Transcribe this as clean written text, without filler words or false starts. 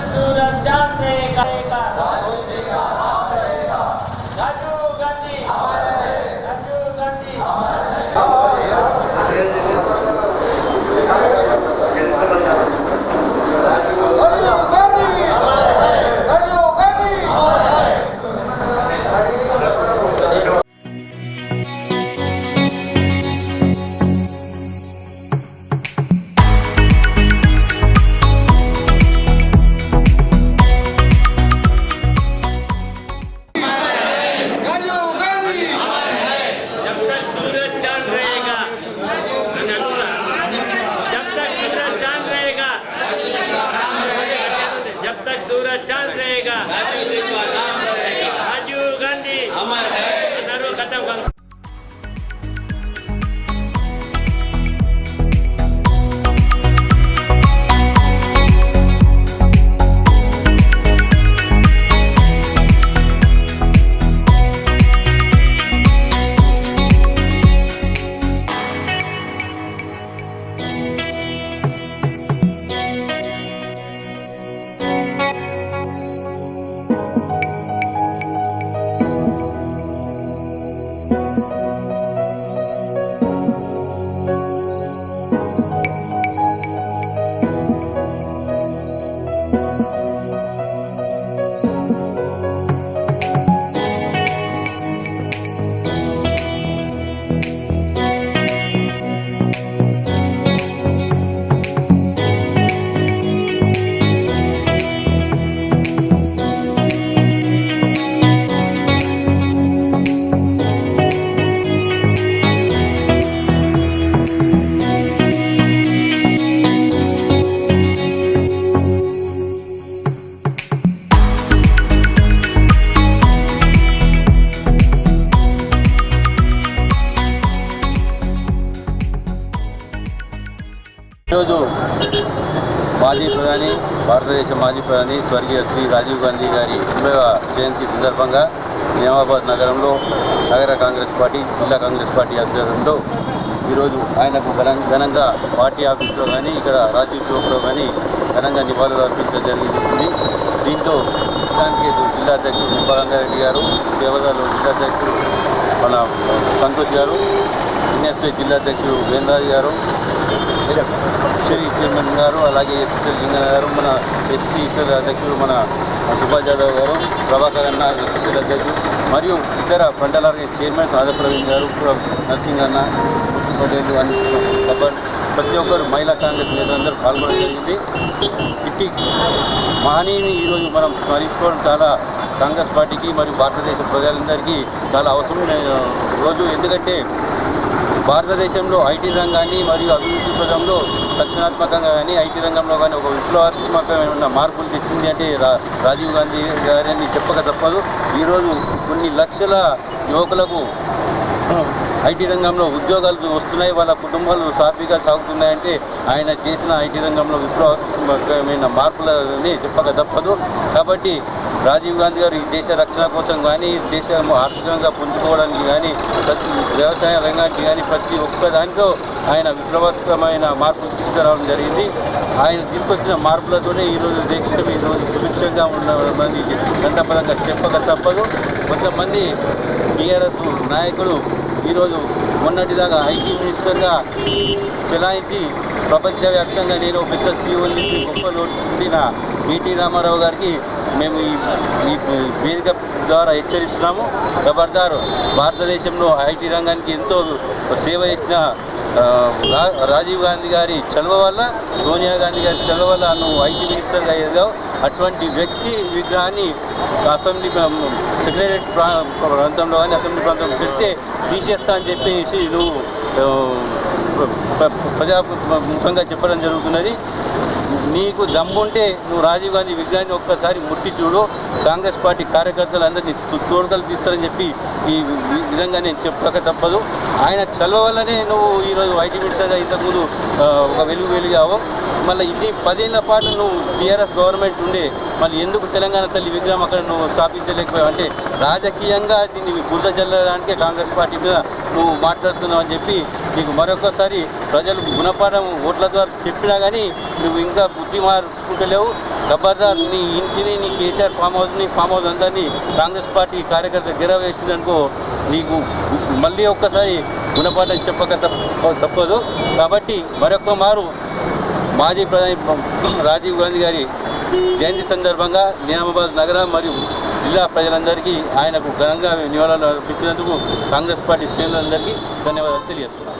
सूरज चांद रहेगा, राजीव गांधी अमर है, खत्म। మాజీ ప్రధాని భారతదేశ మాజీ ప్రధాని స్వర్గీయ శ్రీ రాజీవ్ గాంధీ గారి 90వ జయంతి సందర్భంగా నిజామాబాద్ నగరంలో నగర కాంగ్రెస్ పార్టీ జిల్లా కాంగ్రెస్ పార్టీ ఆధ్వర్యంలో ఈరోజు ఆయనకు ఘనంగా పార్టీ ఆఫీస్లో కానీ ఇక్కడ రాజీవ్ చౌక్లో కానీ ఘనంగా నివాళులు అర్పించడం జరిగింది. దీంతో కిసాన్ కేంద్ర జిల్లా అధ్యక్షుడు నింబారంగారెడ్డి గారు, సేవదాలు జిల్లా అధ్యక్షుడు మన సంతోష్ గారు, ఎన్ఎస్ఏ జిల్లా అధ్యక్షుడు వేంద్రాజు గారు, శ్రీ చైర్మన్ గారు, అలాగే ఎస్ఎస్ఎల్ లింగన్న గారు, మన ఎస్టీఎస్ఎల్ అధ్యక్షుడు మన సుభాష్ యాదవ్ గారు, ప్రభాకర్ అన్న ఎస్ఎస్ఎల్ అధ్యక్షుడు మరియు ఇతర frontal organise chairman other Praveen గారు, నర్సింగ్ అన్న, పటేల్ అని ప్రతి ఒక్కరు మహిళా కాంగ్రెస్ నేతలందరూ పాల్గొనడం జరిగింది. ఇట్టి మహనీయుని ఈరోజు మనం స్మరించుకోవడం చాలా కాంగ్రెస్ పార్టీకి మరియు భారతదేశ ప్రజలందరికీ చాలా అవసరమైన రోజు. ఎందుకంటే భారతదేశంలో ఐటీ రంగాన్ని మరియు అభివృద్ధి పదంలో రక్షణాత్మకంగా కానీ ఐటీ రంగంలో కానీ ఒక విప్లవాత్మకమైన మార్పులు తెచ్చింది అంటే రాజీవ్ గాంధీ గారిని చెప్పక తప్పదు. ఈరోజు కొన్ని లక్షల యువకులకు ఐటీ రంగంలో ఉద్యోగాలు వస్తున్నాయి, వాళ్ళ కుటుంబాలు సాఫీగా సాగుతున్నాయంటే ఆయన చేసిన ఐటీ రంగంలో విప్లవాత్మకమైన మార్పులని చెప్పక తప్పదు. కాబట్టి రాజీవ్ గాంధీ గారు ఈ దేశ రక్షణ కోసం కానీ దేశం ఆర్థికంగా పుంజుకోవడానికి కానీ ప్రతి వ్యవసాయ రంగానికి కానీ ప్రతి ఒక్క దాంట్లో ఆయన విప్లవాత్మకమైన మార్పులు తీసుకురావడం జరిగింది. ఆయన తీసుకొచ్చిన మార్పులతోనే ఈరోజు దేశం ఈరోజు సుభిక్షంగా ఉన్నది గంటపరంగా చెప్పక తప్పదు. కొంతమంది టీఆర్ఎస్ నాయకులు ఈరోజు మొన్నటిదాకా ఐటీ మినిస్టర్గా చెలాయించి ప్రపంచవ్యాప్తంగా నేను పెద్ద సీఓని గొప్ప నోటిన కేటీ రామారావు గారికి మేము ఈ వేదిక ద్వారా హెచ్చరిస్తున్నాము. ఖబర్దార్, భారతదేశంలో ఐటీ రంగానికి ఎంతో సేవ చేసిన రాజీవ్ గాంధీ గారి చలవ వల్ల, సోనియా గాంధీ గారి చలవ వల్ల నువ్వు ఐటీ మినిస్టర్గా ఎదిగావు. అటువంటి వ్యక్తి విగ్రహాన్ని అసెంబ్లీ సెక్రటరియట్ ప్రాంతంలో కానీ అసెంబ్లీ ప్రాంతంలో పెడితే తీసేస్తా అని చెప్పేసి నువ్వు ప్రజాముఖంగా చెప్పడం జరుగుతున్నది. నీకు దమ్ముంటే నువ్వు రాజీవ్ గాంధీ విగ్రహాన్ని ఒక్కసారి ముట్టి చూడు. కాంగ్రెస్ పార్టీ కార్యకర్తలందరినీ తోడుకలు తీస్తారని చెప్పి ఈ విధంగా నేను చెప్పక తప్పదు. ఆయన చలవ వల్లనే నువ్వు ఈరోజు ఐటీ మినిస్టర్గా ఇంతకుముందు ఒక వెలుగావు. మళ్ళీ ఇది 10 ఏళ్ల పాటు నువ్వు టీఆర్ఎస్ గవర్నమెంట్ ఉండే మళ్ళీ ఎందుకు తెలంగాణ తల్లి విగ్రహం అక్కడ నువ్వు స్థాపించలేకపోయావు అంటే రాజకీయంగా దీన్ని బురద చల్లడానికే కాంగ్రెస్ పార్టీ మీద నువ్వు మాట్లాడుతున్నావు అని చెప్పి నీకు మరొకసారి ప్రజలు గుణపాఠం ఓట్ల ద్వారా చెప్పినా కానీ నువ్వు ఇంకా బుద్ధి మార్చుకుంటలేవు. ఖబర్దార్ నీ ఇంటిని నీ కేసీఆర్ ఫామ్ హౌస్ అందరినీ కాంగ్రెస్ పార్టీ కార్యకర్త గిరవ వేసిందనుకో నీకు మళ్ళీ ఒక్కసారి గుణపాఠం చెప్పక తప్పదు. కాబట్టి మరొక మారు మాజీ ప్రధాని రాజీవ్ గాంధీ గారి జయంతి సందర్భంగా నిజామాబాద్ నగరం మరియు జిల్లా ప్రజలందరికీ ఆయనకు ఘనంగా నివాళులు అర్పించినందుకు కాంగ్రెస్ పార్టీ శ్రేణులందరికీ ధన్యవాదాలు తెలియజేస్తున్నాను.